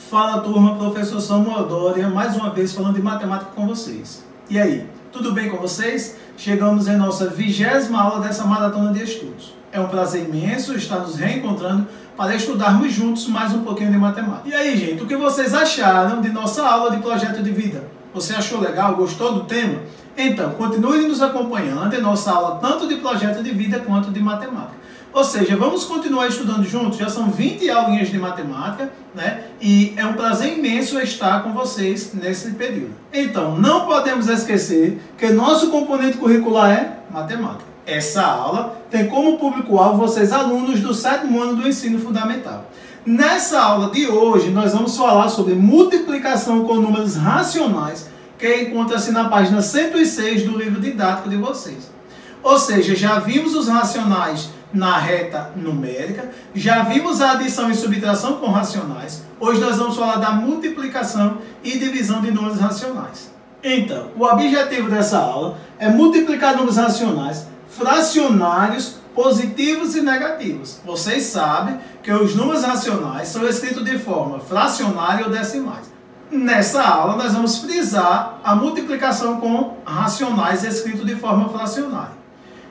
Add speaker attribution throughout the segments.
Speaker 1: Fala turma, professor Samuel Dória, mais uma vez falando de matemática com vocês. E aí, tudo bem com vocês? Chegamos em nossa 20ª aula dessa maratona de estudos. É um prazer imenso estar nos reencontrando para estudarmos juntos mais um pouquinho de matemática. E aí, gente, o que vocês acharam de nossa aula de projeto de vida? Você achou legal? Gostou do tema? Então, continue nos acompanhando em nossa aula tanto de projeto de vida quanto de matemática. Ou seja, vamos continuar estudando juntos, já são 20 aulinhas de matemática, né? E é um prazer imenso estar com vocês nesse período. Então, não podemos esquecer que nosso componente curricular é matemática. Essa aula tem como público-alvo vocês, alunos do 7º ano do ensino fundamental. Nessa aula de hoje, nós vamos falar sobre multiplicação com números racionais, que encontra-se na página 106 do livro didático de vocês. Ou seja, já vimos os racionais na reta numérica, já vimos a adição e subtração com racionais. Hoje nós vamos falar da multiplicação e divisão de números racionais. Então, o objetivo dessa aula é multiplicar números racionais, fracionários, positivos e negativos. Vocês sabem que os números racionais são escritos de forma fracionária ou decimais. Nessa aula nós vamos frisar a multiplicação com racionais escrito de forma fracionária.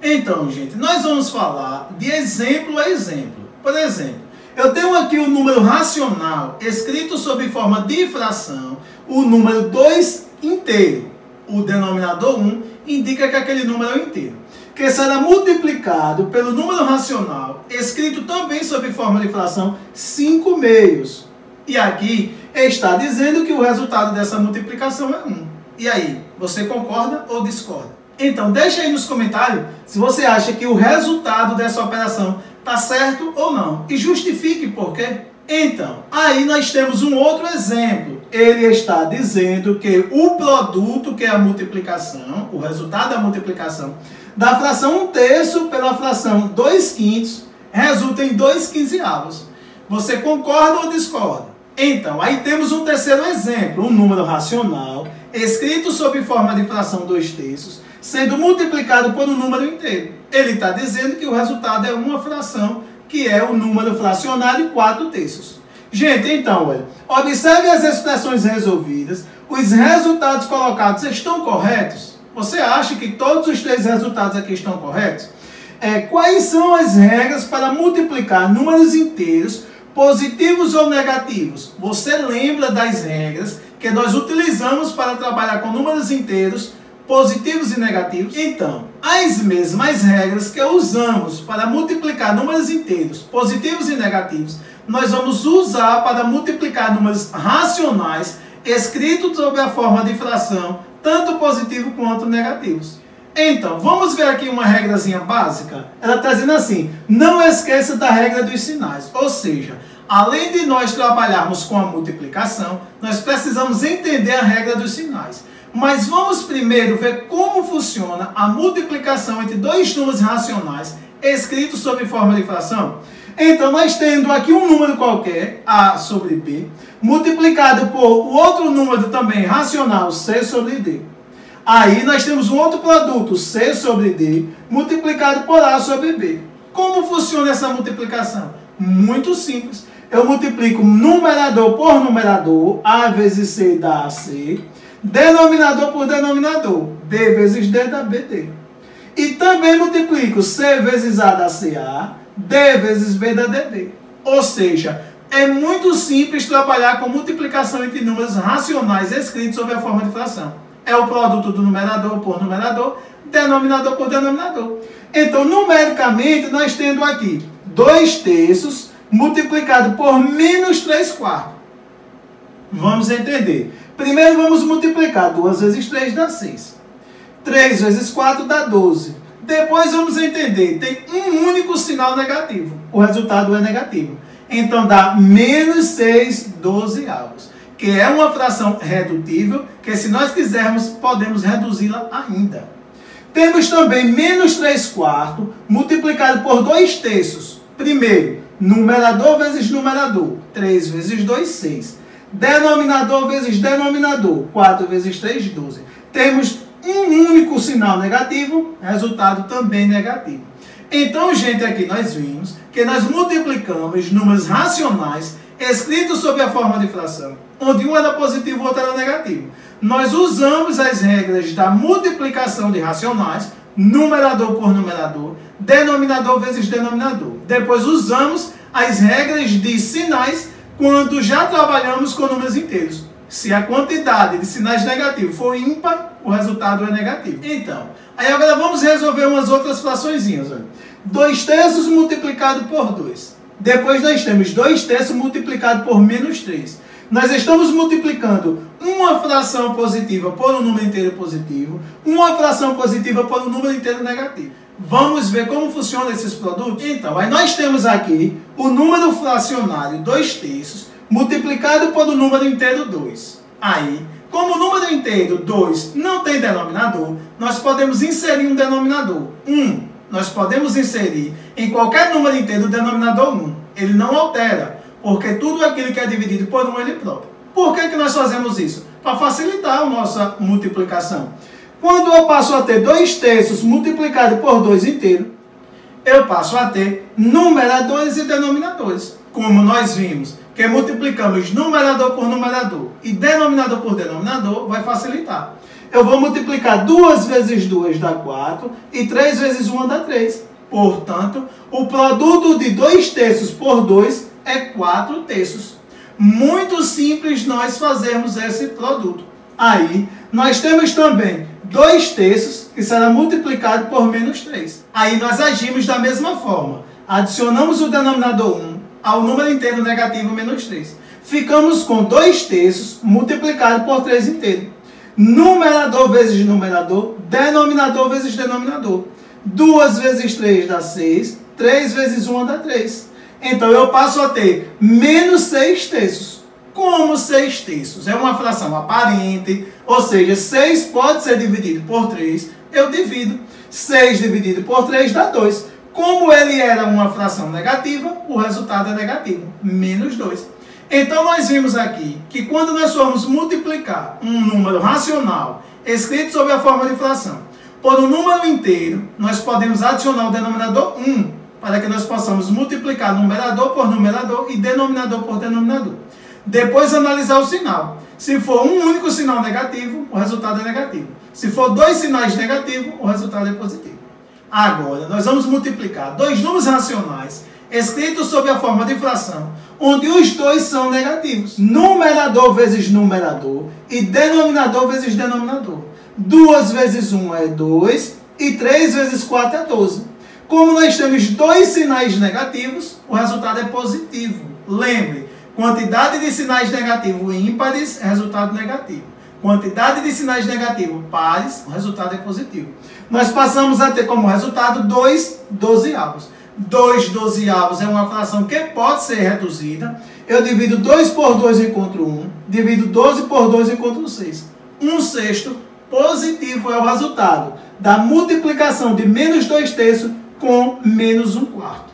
Speaker 1: Então, gente, nós vamos falar de exemplo a exemplo. Por exemplo, eu tenho aqui o número racional escrito sob forma de fração, o número 2 inteiro. O denominador 1 indica que aquele número é inteiro, que será multiplicado pelo número racional escrito também sob forma de fração 5 meios. E aqui está dizendo que o resultado dessa multiplicação é 1. E aí, você concorda ou discorda? Então, deixa aí nos comentários se você acha que o resultado dessa operação está certo ou não. E justifique por quê. Então, aí nós temos um outro exemplo. Ele está dizendo que o produto, que é a multiplicação, o resultado da multiplicação, da fração 1/3 pela fração 2/5, resulta em 2/15. Você concorda ou discorda? Então, aí temos um terceiro exemplo, um número racional, escrito sob forma de fração 2/3, sendo multiplicado por um número inteiro. Ele está dizendo que o resultado é uma fração, que é o número fracionário 4/3. Gente, então, olha, observe as expressões resolvidas. Os resultados colocados estão corretos? Você acha que todos os 3 resultados aqui estão corretos? Quais são as regras para multiplicar números inteiros, positivos ou negativos? Você lembra das regras que nós utilizamos para trabalhar com números inteiros, positivos e negativos? Então, as mesmas regras que usamos para multiplicar números inteiros, positivos e negativos, nós vamos usar para multiplicar números racionais, escritos sob a forma de fração, tanto positivo quanto negativos. Então, vamos ver aqui uma regrazinha básica. Ela está dizendo assim: não esqueça da regra dos sinais. Ou seja, além de nós trabalharmos com a multiplicação, nós precisamos entender a regra dos sinais. Mas vamos primeiro ver como funciona a multiplicação entre dois números racionais escritos sob forma de fração. Então, nós tendo aqui um número qualquer, A sobre B, multiplicado por o outro número também racional, C sobre D. Aí nós temos um outro produto, C sobre D, multiplicado por A sobre B. Como funciona essa multiplicação? Muito simples. Eu multiplico numerador por numerador, A vezes C dá AC, denominador por denominador, B vezes D dá BD. E também multiplico C vezes A dá CA, D vezes B dá DD. Ou seja, é muito simples trabalhar com multiplicação entre números racionais escritos sob a forma de fração. É o produto do numerador por numerador, denominador por denominador. Então, numericamente, nós temos aqui 2/3 multiplicado por menos 3/4. Vamos entender. Primeiro vamos multiplicar 2 vezes 3 dá 6. 3 vezes 4 dá 12. Depois vamos entender, tem um único sinal negativo. O resultado é negativo. Então dá menos 6/12, que é uma fração redutível, que se nós quisermos podemos reduzi-la ainda. Temos também menos 3/4 multiplicado por 2/3. Primeiro, numerador vezes numerador, 3 vezes 2, 6. Denominador vezes denominador, 4 vezes 3, 12. Temos um único sinal negativo, resultado também negativo. Então, gente, aqui nós vimos que nós multiplicamos números racionais escrito sob a forma de fração, onde um era positivo e o outro era negativo, nós usamos as regras da multiplicação de racionais, numerador por numerador, denominador vezes denominador. Depois usamos as regras de sinais quando já trabalhamos com números inteiros. Se a quantidade de sinais negativos for ímpar, o resultado é negativo. Então, aí agora vamos resolver umas outras fraçõezinhas. 2/3 multiplicado por 2. Depois nós temos 2/3 multiplicado por menos 3. Nós estamos multiplicando uma fração positiva por um número inteiro positivo, uma fração positiva por um número inteiro negativo. Vamos ver como funcionam esses produtos? Então, aí nós temos aqui o número fracionário 2/3 multiplicado por um número inteiro 2. Aí, como o número inteiro 2 não tem denominador, nós podemos inserir um denominador. 1. Nós podemos inserir em qualquer número inteiro o denominador 1. Ele não altera, porque tudo aquilo que é dividido por 1 ele próprio. Por que nós fazemos isso? Para facilitar a nossa multiplicação. Quando eu passo a ter 2/3 multiplicado por 2 inteiro, eu passo a ter numeradores e denominadores. Como nós vimos que multiplicamos numerador por numerador e denominador por denominador, vai facilitar. Eu vou multiplicar 2 vezes 2 dá 4 e 3 vezes 1 dá 3. Portanto, o produto de 2/3 por 2 é 4/3. Muito simples nós fazermos esse produto. Aí, nós temos também 2/3, que será multiplicado por menos 3. Aí nós agimos da mesma forma. Adicionamos o denominador 1 ao número inteiro negativo menos 3. Ficamos com 2/3 multiplicado por 3 inteiro. Numerador vezes numerador, denominador vezes denominador. 2 vezes 3 dá 6, 3 vezes 1 dá 3. Então eu passo a ter menos 6/3. Como 6/3 é uma fração aparente, ou seja, 6 pode ser dividido por 3, eu divido. 6 dividido por 3 dá 2. Como ele era uma fração negativa, o resultado é negativo, menos 2. Então nós vimos aqui que quando nós formos multiplicar um número racional, escrito sob a forma de fração, por um número inteiro, nós podemos adicionar o denominador 1, para que nós possamos multiplicar numerador por numerador e denominador por denominador. Depois analisar o sinal. Se for um único sinal negativo, o resultado é negativo. Se for 2 sinais negativos, o resultado é positivo. Agora, nós vamos multiplicar 2 números racionais escritos sob a forma de fração, onde os dois são negativos. Numerador vezes numerador e denominador vezes denominador. 2 vezes 1 é 2 e 3 vezes 4 é 12. Como nós temos 2 sinais negativos, o resultado é positivo. Lembre, quantidade de sinais negativos ímpares, resultado negativo. Quantidade de sinais negativos pares, o resultado é positivo. Nós passamos a ter como resultado 2 dozeavos. 2 dozeavos é uma fração que pode ser reduzida. Eu divido 2 por 2 e encontro 1. Divido 12 por 2 e encontro 6. 1/6 positivo é o resultado da multiplicação de menos 2/3 com menos 1/4.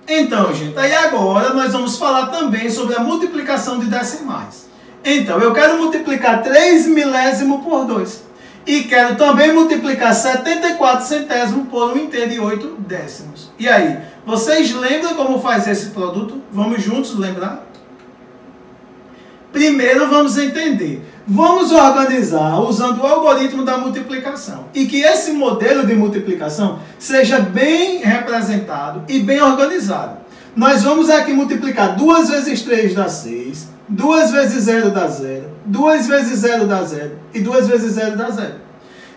Speaker 1: Então, gente, aí agora nós vamos falar também sobre a multiplicação de decimais. Então, eu quero multiplicar 3 milésimos por 2. E quero também multiplicar 74 centésimos por 1 inteiro e 8 décimos. E aí, vocês lembram como faz esse produto? Vamos juntos lembrar? Primeiro vamos entender. Vamos organizar usando o algoritmo da multiplicação. E que esse modelo de multiplicação seja bem representado e bem organizado. Nós vamos aqui multiplicar 2 vezes 3 dá 6, 2 vezes 0 dá 0, 2 vezes 0 dá 0 e 2 vezes 0 dá 0.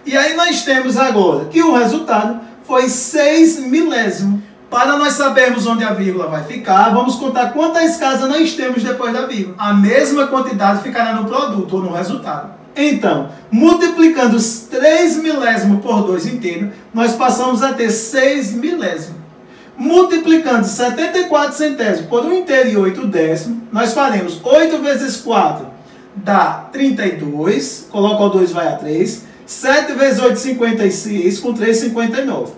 Speaker 1: E aí nós temos agora que o resultado foi 6 milésimos. Para nós sabermos onde a vírgula vai ficar, vamos contar quantas casas nós temos depois da vírgula. A mesma quantidade ficará no produto ou no resultado. Então, multiplicando os 3 milésimos por 2 inteiro, nós passamos a ter 6 milésimos. Multiplicando 74 centésimos por 1 inteiro e 8 décimos, nós faremos 8 vezes 4 dá 32, coloca o 2 vai a 3, 7 vezes 8, 56, com 3, 59.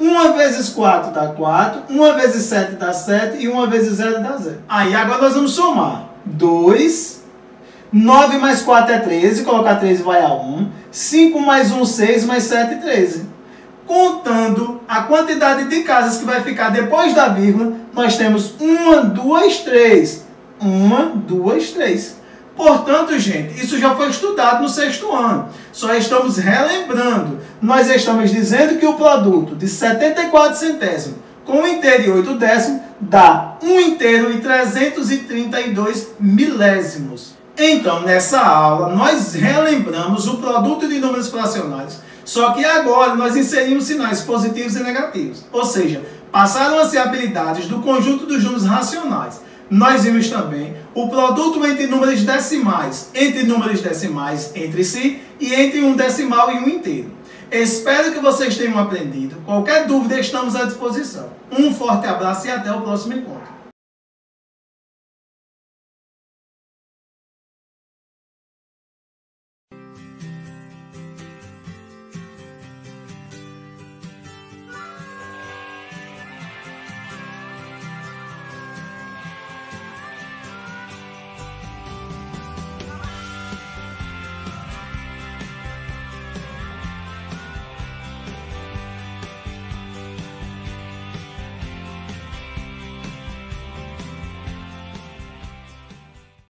Speaker 1: 1 vezes 4 dá 4, 1 vezes 7 dá 7 e 1 vezes 0 dá 0. Aí agora nós vamos somar 2, 9 mais 4 é 13, colocar 13 vai a 1, 5 mais 1, 6, mais 7, 13. Contando a quantidade de casas que vai ficar depois da vírgula, nós temos 1, 2, 3. 1, 2, 3. Portanto, gente, isso já foi estudado no 6º ano. Só estamos relembrando. Nós estamos dizendo que o produto de 74 centésimos com 1 inteiro e 8 décimos dá 1 inteiro e 332 milésimos. Então, nessa aula, nós relembramos o produto de números fracionários, só que agora nós inserimos sinais positivos e negativos. Ou seja, passaram a ser habilidades do conjunto dos números racionais. Nós vimos também o produto entre números decimais entre si e entre um decimal e um inteiro. Espero que vocês tenham aprendido. Qualquer dúvida, estamos à disposição. Um forte abraço e até o próximo encontro.